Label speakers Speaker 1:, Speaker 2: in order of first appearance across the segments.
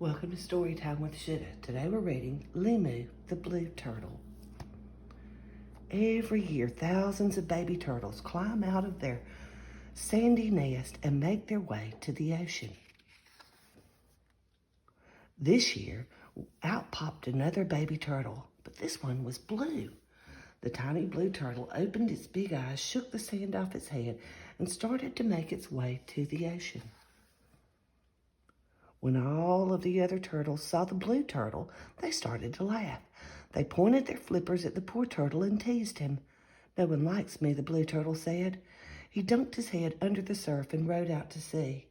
Speaker 1: Welcome to Storytime with Shitta. Today we're reading Limu, the Blue Turtle. Every year, thousands of baby turtles climb out of their sandy nest and make their way to the ocean. This year, out popped another baby turtle, but this one was blue. The tiny blue turtle opened its big eyes, shook the sand off its head, and started to make its way to the ocean. When all of the other turtles saw the blue turtle, they started to laugh. They pointed their flippers at the poor turtle and teased him. "No one likes me," the blue turtle said. He dunked his head under the surf and rode out to sea.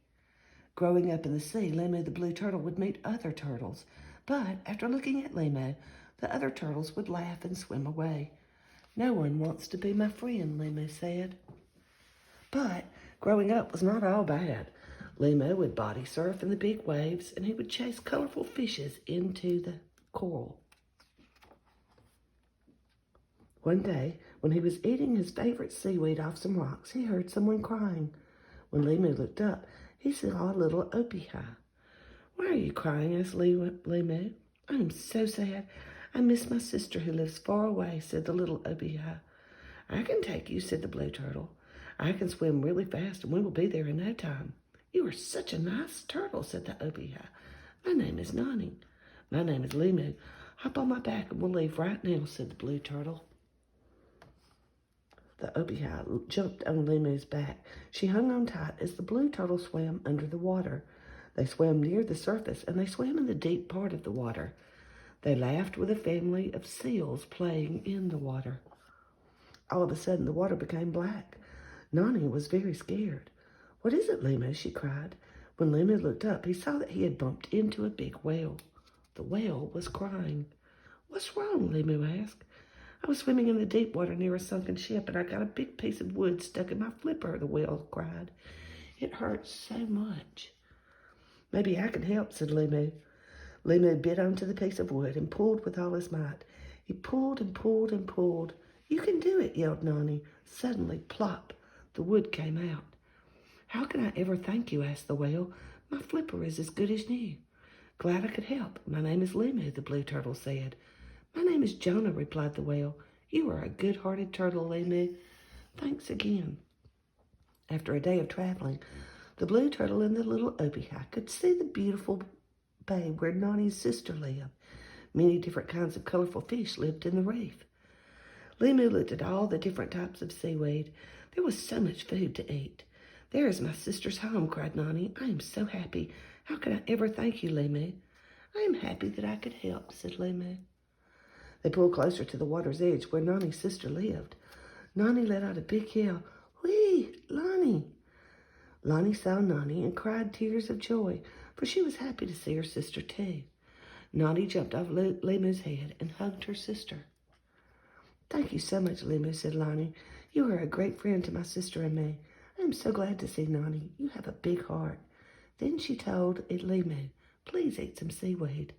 Speaker 1: Growing up in the sea, Limu the blue turtle would meet other turtles. But after looking at Limu, the other turtles would laugh and swim away. "No one wants to be my friend," Limu said. But growing up was not all bad. Limu would body surf in the big waves, and he would chase colorful fishes into the coral. One day, when he was eating his favorite seaweed off some rocks, he heard someone crying. When Limu looked up, he saw a little opihi. "Why are you crying?" asked Limu. "I am so sad. I miss my sister who lives far away," said the little opihi. "I can take you," said the blue turtle. "I can swim really fast, and we will be there in no time." "You are such a nice turtle," said the opihi. "My name is Nani." "My name is Limu. Hop on my back and we'll leave right now," said the blue turtle. The opihi jumped on Limu's back. She hung on tight as the blue turtle swam under the water. They swam near the surface, and they swam in the deep part of the water. They laughed with a family of seals playing in the water. All of a sudden, the water became black. Nani was very scared. "What is it, Limu?" she cried. When Limu looked up, he saw that he had bumped into a big whale. The whale was crying. "What's wrong?" Limu asked. "I was swimming in the deep water near a sunken ship, and I got a big piece of wood stuck in my flipper," the whale cried. "It hurts so much." "Maybe I can help," said Limu. Limu bit onto the piece of wood and pulled with all his might. He pulled and pulled and pulled. "You can do it," yelled Nani. Suddenly, plop, the wood came out. "How can I ever thank you?" asked the whale. "My flipper is as good as new." "Glad I could help. My name is Limu," the blue turtle said. "My name is Jonah," replied the whale. "You are a good-hearted turtle, Limu. Thanks again." After a day of traveling, the blue turtle and the little opihi could see the beautiful bay where Nani's sister lived. Many different kinds of colorful fish lived in the reef. Limu looked at all the different types of seaweed. There was so much food to eat. "There is my sister's home," cried Nani. "I am so happy. How can I ever thank you, Limu?" "I am happy that I could help," said Limu. They pulled closer to the water's edge where Nani's sister lived. Nani let out a big yell. "Whee, Lani!" Lani saw Nani and cried tears of joy, for she was happy to see her sister too. Nani jumped off Limu's head and hugged her sister. "Thank you so much, Limu," said Lani. "You are a great friend to my sister and me. I am so glad to see Nani. You have a big heart." Then she told Limu, "Please eat some seaweed."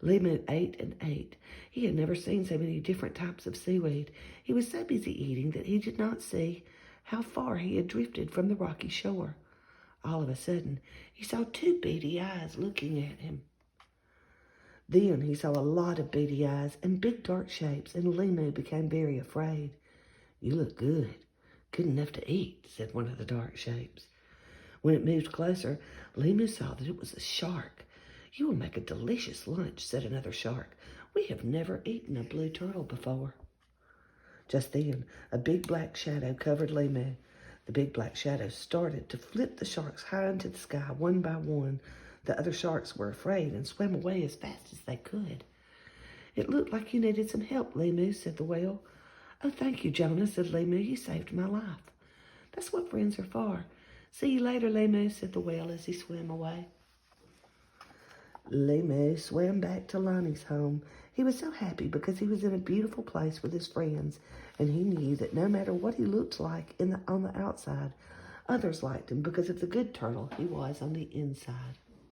Speaker 1: Limu ate and ate. He had never seen so many different types of seaweed. He was so busy eating that he did not see how far he had drifted from the rocky shore. All of a sudden, he saw two beady eyes looking at him. Then he saw a lot of beady eyes and big dark shapes, and Limu became very afraid. "You look good. Good enough to eat," said one of the dark shapes. When it moved closer, Limu saw that it was a shark. "You will make a delicious lunch," said another shark. "We have never eaten a blue turtle before." Just then, a big black shadow covered Limu. The big black shadow started to flip the sharks high into the sky one by one. The other sharks were afraid and swam away as fast as they could. "It looked like you needed some help, Limu," said the whale. "Oh, thank you, Jonah," said Limu. "You saved my life." "That's what friends are for." "See you later, Limu," said the whale as he swam away. Limu swam back to Lani's home. He was so happy because he was in a beautiful place with his friends, and he knew that no matter what he looked like on the outside, others liked him because of the good turtle he was on the inside.